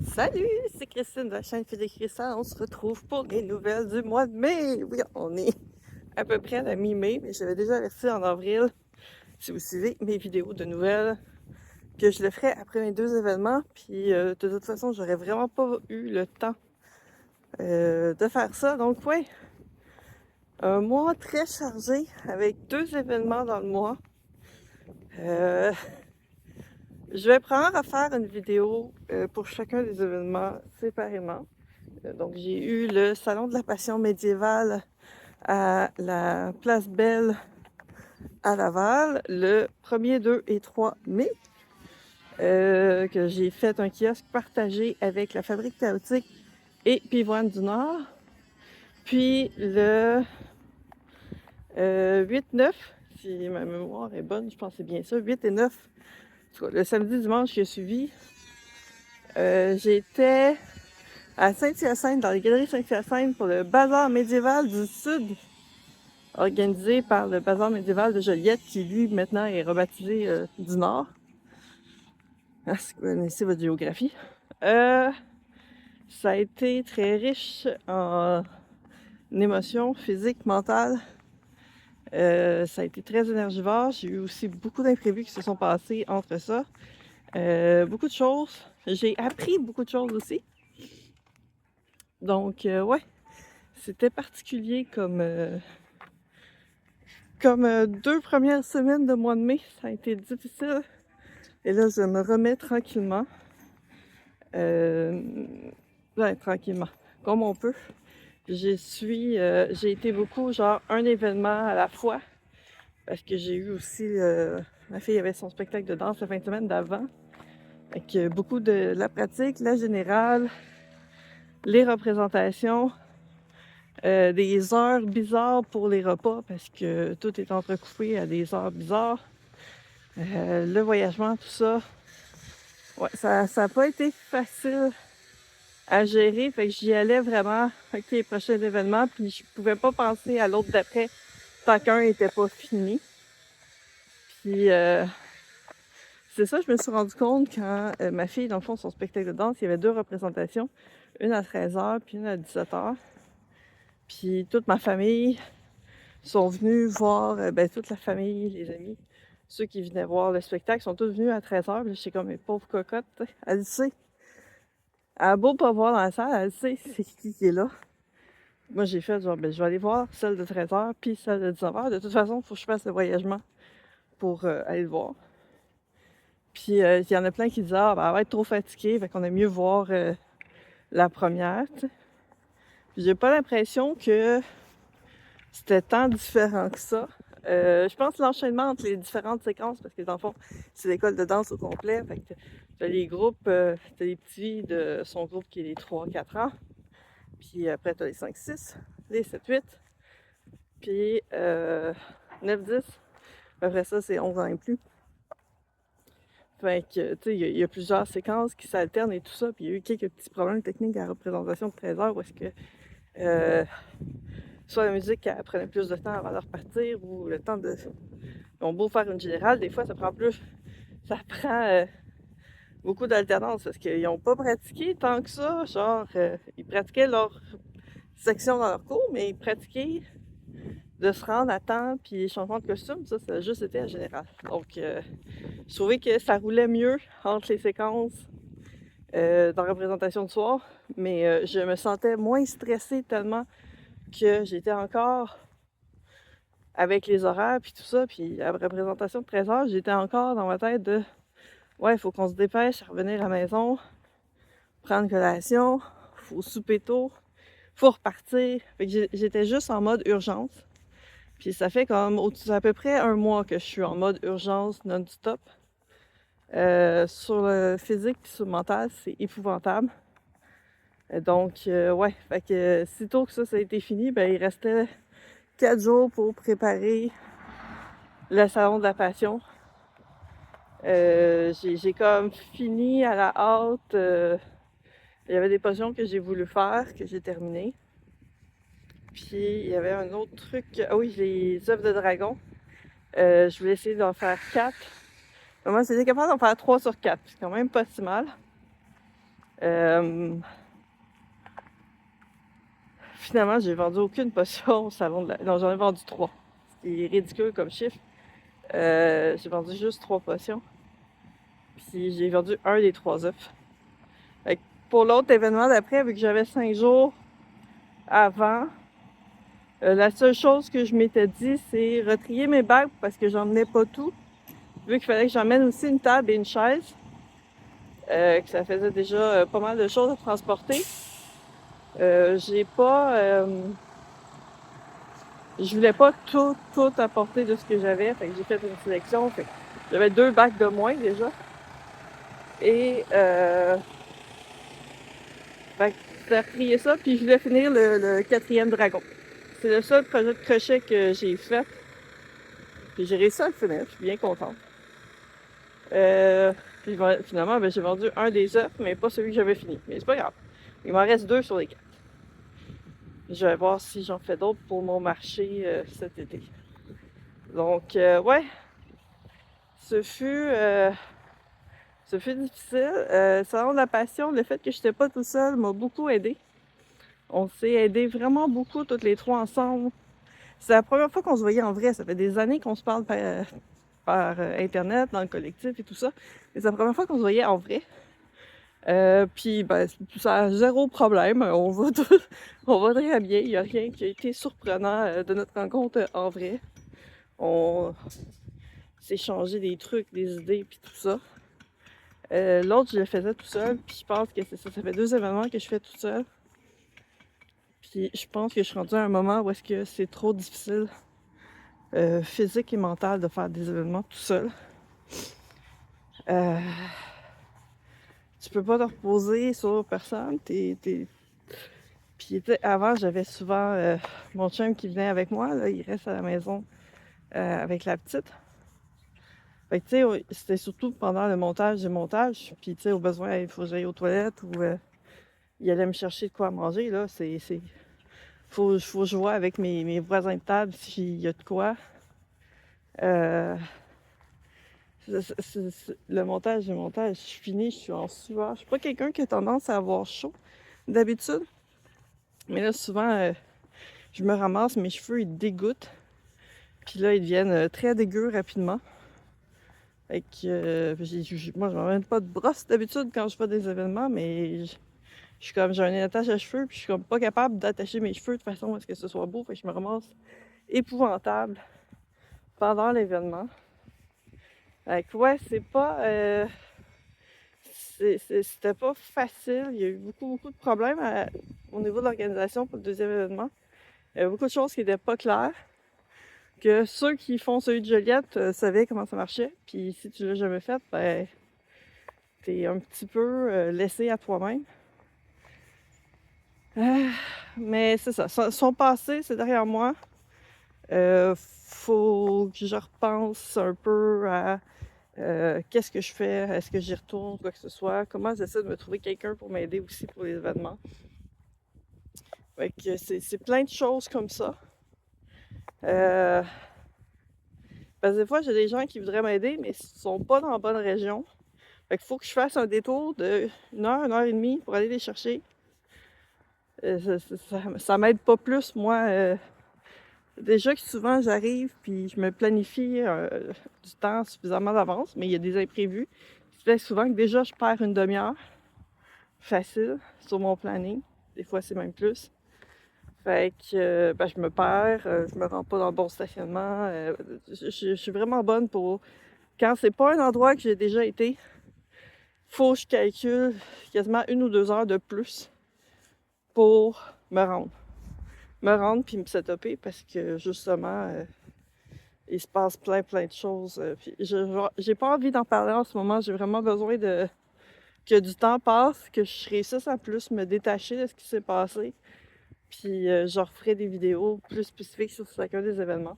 Salut, c'est Christine de la chaîne Félix Christian. On se retrouve pour les nouvelles du mois de mai. Oui, on est à peu près à la mi-mai, mais j'avais déjà averti en avril, si vous suivez mes vidéos de nouvelles, que je le ferais après mes deux événements. Puis de toute façon, j'aurais vraiment pas eu le temps de faire ça. Donc ouais, un mois très chargé avec deux événements dans le mois. Euh, je vais prendre à faire une vidéo pour chacun des événements séparément. Donc, j'ai eu le Salon de la Passion médiévale à la Place Belle à Laval le 1er, 2 et 3 mai, que j'ai fait un kiosque partagé avec la Fabrique Chaotique et Pivoine du Nord. Puis le 8-9, si ma mémoire est bonne, je pense que c'est bien ça, 8 et 9, le samedi, dimanche qui a suivi, j'étais à Saint-Hyacinthe, dans les galeries Saint-Hyacinthe pour le Bazar médiéval du Sud, organisé par le Bazar médiéval de Joliette, qui lui maintenant est rebaptisé du Nord. Ah, si vous connaissez votre géographie. Ça a été très riche en émotions physiques, mentales. Ça a été très énergivore. J'ai eu aussi beaucoup d'imprévus qui se sont passés entre ça. Beaucoup de choses. J'ai appris beaucoup de choses aussi. Donc, ouais, c'était particulier comme deux premières semaines de mois de mai. Ça a été difficile. Et là, je me remets tranquillement. Ouais, tranquillement, comme on peut. J'ai été beaucoup, genre, un événement à la fois. Parce que j'ai eu aussi, ma fille avait son spectacle de danse la fin de semaine d'avant. Avec beaucoup de la pratique, la générale, les représentations, des heures bizarres pour les repas parce que tout est entrecoupé à des heures bizarres. Le voyagement, tout ça. Ouais, ça a pas été facile à gérer, fait que j'y allais vraiment avec les prochains événements, puis je pouvais pas penser à l'autre d'après tant qu'un était pas fini. Puis c'est ça, je me suis rendu compte quand ma fille, dans le fond, son spectacle de danse, il y avait deux représentations, une à 13h puis une à 17h. Puis toute ma famille sont venus voir, toute la famille, les amis, ceux qui venaient voir le spectacle sont tous venus à 13h. Puis j'étais comme, mes pauvres cocottes, elle sait. Elle a beau pas voir dans la salle, elle sait c'est qui est là. Moi, j'ai fait genre, je vais aller voir celle de 13h puis celle de 19h. De toute façon, il faut que je fasse le voyagement pour aller le voir. Puis, il y en a plein qui disaient, elle va être trop fatiguée, fait qu'on aime mieux voir la première, t'sais. Puis, j'ai pas l'impression que c'était tant différent que ça. Je pense que l'enchaînement entre les différentes séquences, parce que dans le fond, c'est l'école de danse au complet, fait que t'as les groupes, t'as les petits de son groupe qui est les 3-4 ans, puis après t'as les 5-6, les 7-8, puis 9-10. Après ça, c'est 11 ans et plus. Fait que, tu sais, il y a plusieurs séquences qui s'alternent et tout ça. Puis il y a eu quelques petits problèmes techniques à la représentation de 13 heures où est-ce que soit la musique elle prenait plus de temps avant de repartir ou le temps de. Ils ont beau faire une générale, des fois ça prend plus. Ça prend beaucoup d'alternance parce qu'ils n'ont pas pratiqué tant que ça. Genre, ils pratiquaient leur section dans leur cours, mais ils pratiquaient de se rendre à temps, puis changement de costume, ça a juste été à général. Donc, je trouvais que ça roulait mieux entre les séquences dans la représentation de soir, mais je me sentais moins stressée tellement que j'étais encore avec les horaires puis tout ça, puis la représentation de 13 heures, j'étais encore dans ma tête de ouais, il faut qu'on se dépêche à revenir à la maison, prendre collation, faut souper tôt, faut repartir. Fait que j'étais juste en mode urgence. Puis ça fait comme à peu près un mois que je suis en mode urgence non-stop. Sur le physique et sur le mental, c'est épouvantable. Donc, ouais, fait que sitôt que ça a été fini, ben il restait 4 jours pour préparer le salon de la passion. J'ai comme fini à la hâte. Il y avait des potions que j'ai voulu faire, que j'ai terminé. Puis il y avait un autre truc. Ah oui, les œufs de dragon. Je voulais essayer d'en faire 4. Moi, j'étais capable d'en faire 3 sur 4. C'est quand même pas si mal. Finalement, j'ai vendu aucune potion au salon de la... Non, j'en ai vendu 3. Ce qui est ridicule comme chiffre. J'ai vendu juste 3 potions. Puis j'ai vendu un des 3 œufs. Fait que pour l'autre événement d'après, vu que j'avais 5 jours avant, la seule chose que je m'étais dit, c'est retrier mes bagues parce que j'emmenais pas tout. Vu qu'il fallait que j'emmène aussi une table et une chaise. Que ça faisait déjà pas mal de choses à transporter. J'ai pas... je voulais pas tout apporter de ce que j'avais. Fait que j'ai fait une sélection. Fait que j'avais 2 bacs de moins déjà. Et fait que j'ai retrié ça, puis je voulais finir le 4e dragon. C'est le seul projet de crochet que j'ai fait. Puis j'ai réussi à le finir, je suis bien contente. Puis finalement, ben, j'ai vendu un des œufs, mais pas celui que j'avais fini. Mais c'est pas grave. Il m'en reste 2 sur les 4. Je vais voir si j'en fais d'autres pour mon marché cet été. Donc, ouais, ce fut difficile. Selon la passion, le fait que je n'étais pas tout seul m'a beaucoup aidé. On s'est aidés vraiment beaucoup, toutes les 3 ensemble. C'est la première fois qu'on se voyait en vrai. Ça fait des années qu'on se parle par Internet, dans le collectif et tout ça. Mais c'est la première fois qu'on se voyait en vrai. Puis, ben, ça a 0 problème. On va très bien. Il n'y a rien qui a été surprenant de notre rencontre en vrai. On s'est échangé des trucs, des idées, puis tout ça. L'autre, je le faisais tout seul. Puis je pense que c'est ça. Ça fait 2 événements que je fais tout seul. Puis je pense que je suis rendue à un moment où est-ce que c'est trop difficile, physique et mental, de faire des événements tout seul. Tu peux pas te reposer sur personne. Puis avant, j'avais souvent mon chum qui venait avec moi. Là, il reste à la maison avec la petite. Fait que tu sais, c'était surtout pendant le montage du montage. Puis tu sais, au besoin, il faut que j'aille aux toilettes ou il allait me chercher de quoi manger. Là, faut que je vois avec mes voisins de table s'il y a de quoi. Le montage, je finis, je suis en sueur. Je suis pas quelqu'un qui a tendance à avoir chaud d'habitude. Mais là, souvent, je me ramasse, mes cheveux, ils dégoûtent. Puis là, ils deviennent très dégueux rapidement. Fait que moi, je m'emmène pas de brosse d'habitude quand je fais des événements, mais je suis comme, j'ai un attache à cheveux, puis je suis comme pas capable d'attacher mes cheveux de façon à ce que ce soit beau. Fait que je me ramasse épouvantable pendant l'événement. Fait que ouais, c'était pas facile. Il y a eu beaucoup de problèmes au niveau de l'organisation pour le 2e événement. Il y a beaucoup de choses qui n'étaient pas claires. Que ceux qui font celui de Joliette savaient comment ça marchait. Puis si tu l'as jamais fait, ben t'es un petit peu laissé à toi-même. Mais c'est ça. Son passé, c'est derrière moi. Faut que je repense un peu à qu'est-ce que je fais, est-ce que j'y retourne, quoi que ce soit. Comment j'essaie de me trouver quelqu'un pour m'aider aussi pour les événements. Fait que c'est plein de choses comme ça. Parce que des fois, j'ai des gens qui voudraient m'aider, mais ils sont pas dans la bonne région. Fait qu'il faut que je fasse un détour de 1 heure et demie pour aller les chercher. Ça m'aide pas plus, moi. Déjà que souvent, j'arrive puis je me planifie du temps suffisamment d'avance, mais il y a des imprévus. Ce qui fait souvent que déjà, je perds une demi-heure facile sur mon planning. Des fois, c'est même plus. Fait que ben, je me perds, je me rends pas dans le bon stationnement. Je suis vraiment bonne pour... Quand c'est pas un endroit que j'ai déjà été, faut que je calcule quasiment 1 ou 2 heures de plus pour me rendre. Me rendre puis me setuper parce que justement, il se passe plein de choses. Puis j'ai pas envie d'en parler en ce moment. J'ai vraiment besoin que du temps passe, que je réussisse à plus me détacher de ce qui s'est passé. Puis je referai des vidéos plus spécifiques sur chacun des événements.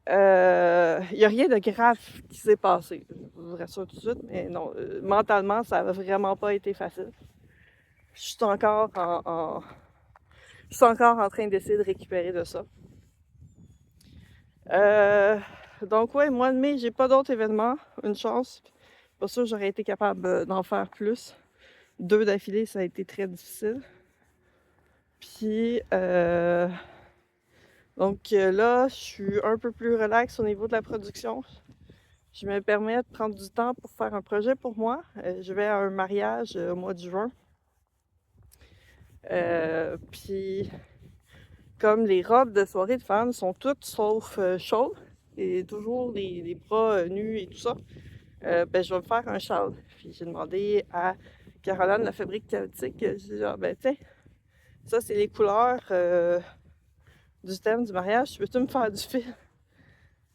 Il n'y a rien de grave qui s'est passé. Je vous rassure tout de suite, mais non, mentalement, ça n'a vraiment pas été facile. Je suis encore en train d'essayer de récupérer de ça. Donc ouais, mois de mai, j'ai pas d'autres événements, une chance. Pas sûr j'aurais été capable d'en faire plus. 2 d'affilée, ça a été très difficile. Puis, donc là, je suis un peu plus relax au niveau de la production. Je me permets de prendre du temps pour faire un projet pour moi. Je vais à un mariage au mois de juin. Puis, comme les robes de soirée de femmes sont toutes sauf chaudes et toujours les bras nus et tout ça, ben, je vais me faire un châle. Puis j'ai demandé à Caroline de la Fabrique Chaotique, j'ai dit, ah, ben tiens, ça c'est les couleurs du thème du mariage, peux-tu me faire du fil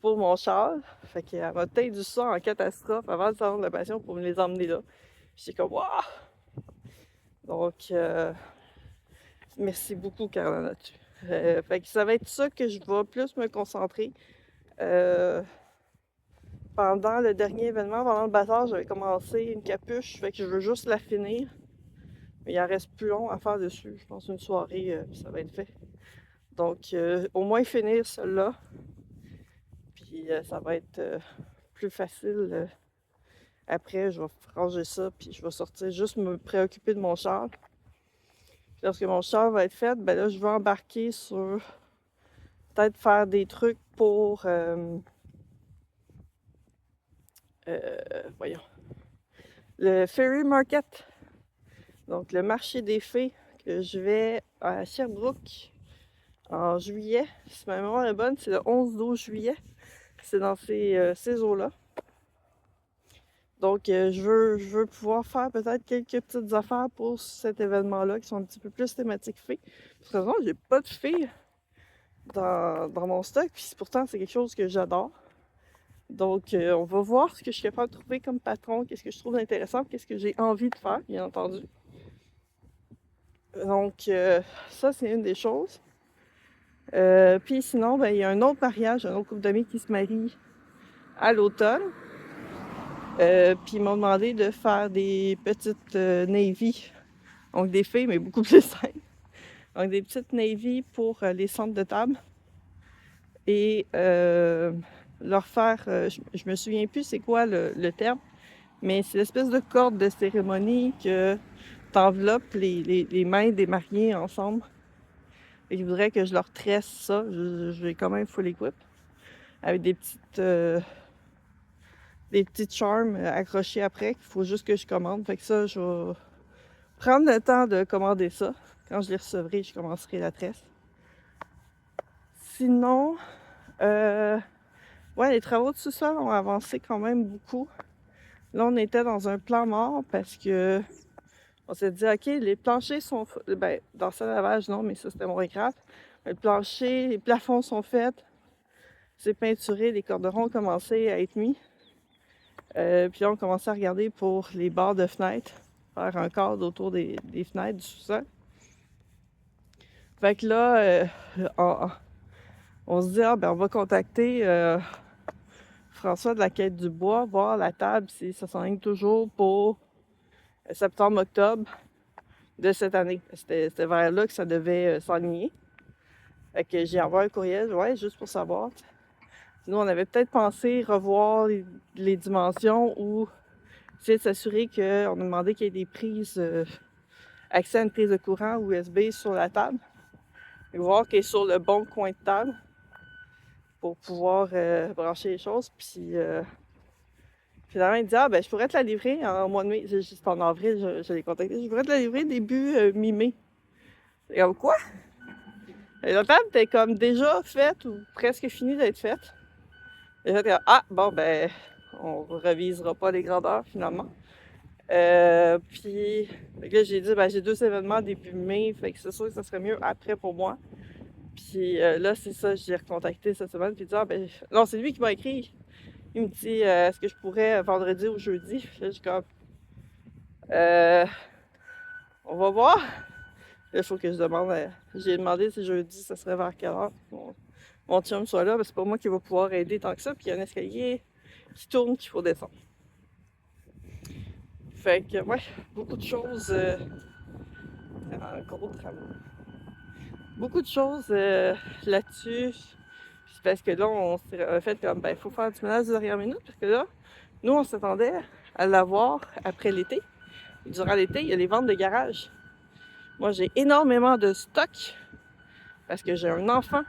pour mon châle? Fait qu'elle m'a tendu ça en catastrophe avant le salon de la passion pour me les emmener là. J'étais comme, waouh! Donc, merci beaucoup, Caroline, là-dessus. Fait que ça va être ça que je vais plus me concentrer. Pendant le dernier événement, pendant le bazar, j'avais commencé une capuche, fait que je veux juste la finir. Mais il en reste plus long à faire dessus. Je pense une soirée, ça va être fait. Donc, au moins finir celle-là. Puis, ça va être plus facile. Après, je vais ranger ça, puis je vais sortir juste me préoccuper de mon char. Puis lorsque mon char va être fait, ben là, je vais embarquer sur peut-être faire des trucs pour voyons, le Fairy Market, donc le marché des fées, que je vais à Sherbrooke en juillet. Si ma mémoire est bonne, c'est le 11-12 juillet. C'est dans ces eaux-là. Donc, je veux pouvoir faire peut-être quelques petites affaires pour cet événement-là qui sont un petit peu plus thématiques fées. Parce que j'ai pas de fées dans mon stock, puis pourtant, c'est quelque chose que j'adore. Donc, on va voir ce que je suis capable de trouver comme patron, qu'est-ce que je trouve intéressant, qu'est-ce que j'ai envie de faire, bien entendu. Donc, ça, c'est une des choses. Puis sinon, ben, il y a un autre mariage, un autre couple d'amis qui se marie à l'automne. Puis ils m'ont demandé de faire des petites navy, donc des filles, mais beaucoup plus simples. Donc des petites navy pour les centres de table. Et leur faire, je me souviens plus c'est quoi le terme, mais c'est l'espèce de corde de cérémonie que t'enveloppes les mains des mariés ensemble. Et je voudrais que je leur tresse ça. Je vais quand même full equip. Avec des petites charmes accrochées après qu'il faut juste que je commande. Fait que ça, je vais prendre le temps de commander ça. Quand je les recevrai, je commencerai la tresse. Sinon, ouais, les travaux de sous-sol ont avancé quand même beaucoup. Là, on était dans un plan mort parce que on s'est dit, OK, les planchers sont... Ben, dans ce lavage, non, mais ça, c'était mon écrase. Le plancher, les plafonds sont faits. C'est peinturé, les corderons ont commencé à être mis. Puis là, on commençait à regarder pour les barres de fenêtres, faire un cadre autour des fenêtres du sous-sol. Fait que là, on se dit, ah, ben, on va contacter François de la Quête du Bois, voir la table si ça s'enligne toujours pour septembre-octobre de cette année. C'était vers là que ça devait s'enligner. Fait que j'ai envoyé un courriel, ouais, juste pour savoir. Nous, on avait peut-être pensé revoir les dimensions ou essayer de s'assurer qu'on a demandé qu'il y ait des prises, accès à une prise de courant USB sur la table. Et voir qu'elle est sur le bon coin de table pour pouvoir brancher les choses. Puis finalement, il dit, ah ben je pourrais te la livrer en mois de mai. C'est en avril, je l'ai contacté. Je pourrais te la livrer début mi-mai. Et comme quoi? Et la table était comme déjà faite ou presque finie d'être faite. Et j'étais comme, ah bon ben, on revisera pas les grandeurs finalement. Puis là, j'ai dit, ben j'ai 2 événements début mai, fait que c'est sûr que ça serait mieux après pour moi. Puis là, c'est ça, j'ai recontacté cette semaine, puis il dit, ah ben, non, c'est lui qui m'a écrit. Il me dit, est-ce que je pourrais vendredi ou jeudi? Puis là, je suis comme, on va voir. Là, il faut que je demande, j'ai demandé si jeudi, ça serait vers quelle heure mon chum soit là, parce que c'est pas moi qui va pouvoir aider tant que ça, puis il y a un escalier qui tourne qu'il faut descendre. Fait que, ouais, beaucoup de choses, gros travaux. Beaucoup de choses là-dessus. C'est parce que là, on s'est fait comme, ben, il faut faire du ménage de dernière minute, parce que là, nous, on s'attendait à l'avoir après l'été. durant l'été, il y a les ventes de garage. Moi, j'ai énormément de stock parce que j'ai un enfant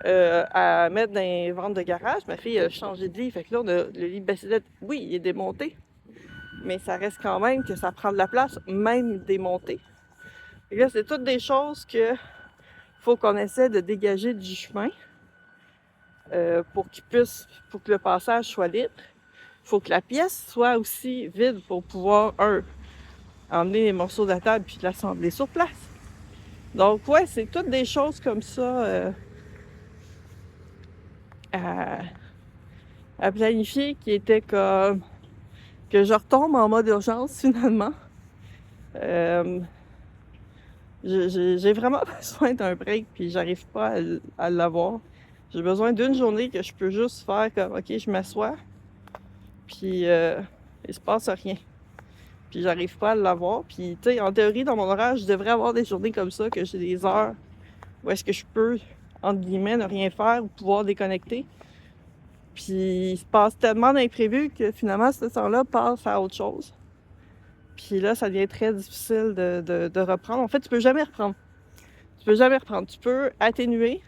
à mettre dans les ventes de garage. Ma fille a changé de lit, fait que là, le lit bassinet, oui, il est démonté, mais ça reste quand même que ça prend de la place, même démonté. Et là, c'est toutes des choses que faut qu'on essaie de dégager du chemin pour que le passage soit libre. Il faut que la pièce soit aussi vide pour pouvoir, emmener les morceaux de la table puis l'assembler sur place. Donc, ouais, c'est toutes des choses comme ça à planifier qui étaient comme que je retombe en mode urgence finalement. J'ai vraiment besoin d'un break puis j'arrive pas à l'avoir. J'ai besoin d'une journée que je peux juste faire comme OK, je m'assois puis il se passe rien. Puis j'arrive pas à l'avoir. Puis tu sais, en théorie, dans mon horaire, je devrais avoir des journées comme ça, que j'ai des heures où est-ce que je peux, entre guillemets, ne rien faire ou pouvoir déconnecter. Puis il se passe tellement d'imprévus que finalement, ce temps-là passe à autre chose. Puis là, ça devient très difficile de reprendre. En fait, tu peux jamais reprendre. Tu peux jamais reprendre. Tu peux atténuer,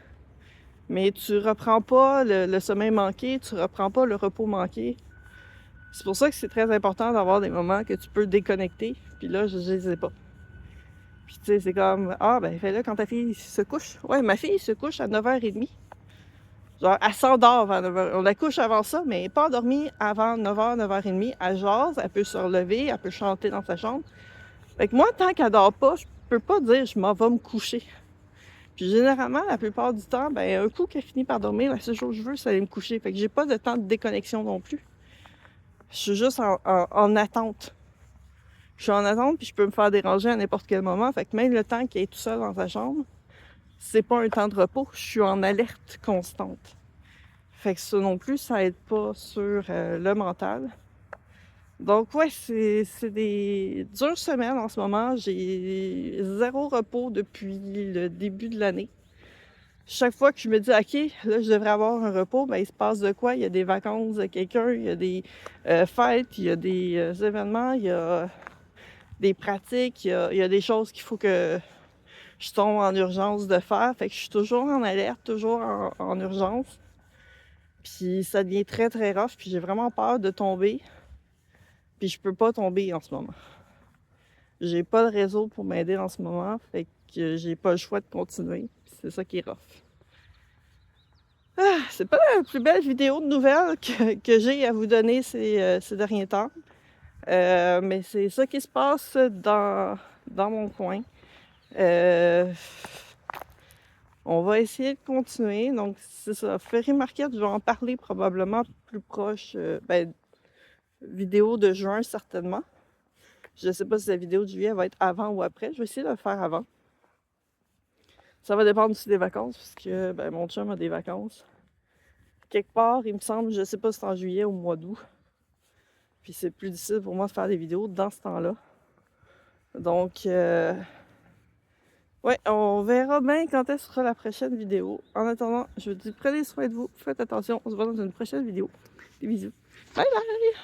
mais tu reprends pas le sommeil manqué, tu reprends pas le repos manqué. C'est pour ça que c'est très important d'avoir des moments que tu peux déconnecter. Puis là, je les ai pas. Puis tu sais, c'est comme, ben fais-le quand ta fille se couche. Ouais, ma fille se couche à 9h30. Genre, elle s'endort avant 9h. On la couche avant ça, mais elle n'est pas endormie avant 9h, 9h30. Elle jase, elle peut se relever, elle peut chanter dans sa chambre. Fait que moi, tant qu'elle dort pas, je peux pas dire je m'en vais me coucher. Puis généralement, la plupart du temps, ben un coup qu'elle finit par dormir, la seule chose que je veux, c'est aller me coucher. Fait que j'ai pas de temps de déconnexion non plus. Je suis juste en attente. Je suis en attente, puis je peux me faire déranger à n'importe quel moment. Fait que même le temps qu'elle est tout seul dans sa chambre, c'est pas un temps de repos. Je suis en alerte constante. Fait que ça non plus, ça aide pas sur le mental. Donc ouais, c'est des dures semaines en ce moment. J'ai 0 repos depuis le début de l'année. Chaque fois que je me dis, OK, là, je devrais avoir un repos, ben il se passe de quoi? Il y a des vacances de quelqu'un, il y a des fêtes, il y a des événements, il y a des pratiques, il y a des choses qu'il faut que je tombe en urgence de faire. Fait que je suis toujours en alerte, toujours en urgence. Puis ça devient très, très rough, puis j'ai vraiment peur de tomber. Puis je peux pas tomber en ce moment. J'ai pas de réseau pour m'aider en ce moment, fait que j'ai pas le choix de continuer. Puis c'est ça qui est rough. C'est pas la plus belle vidéo de nouvelles que j'ai à vous donner ces derniers temps. Mais c'est ça qui se passe dans mon coin. On va essayer de continuer. Donc, c'est ça. Ferry Market, je vais en parler probablement plus proche. Vidéo de juin, certainement. Je ne sais pas si la vidéo de juillet va être avant ou après. Je vais essayer de le faire avant. Ça va dépendre aussi des vacances, parce que mon chum a des vacances. Quelque part, il me semble, je ne sais pas si c'est en juillet ou au mois d'août. Puis c'est plus difficile pour moi de faire des vidéos dans ce temps-là. Donc, ouais, on verra bien quand est-ce sera la prochaine vidéo. En attendant, je vous dis, prenez soin de vous, faites attention, on se voit dans une prochaine vidéo. Des bisous. Bye bye!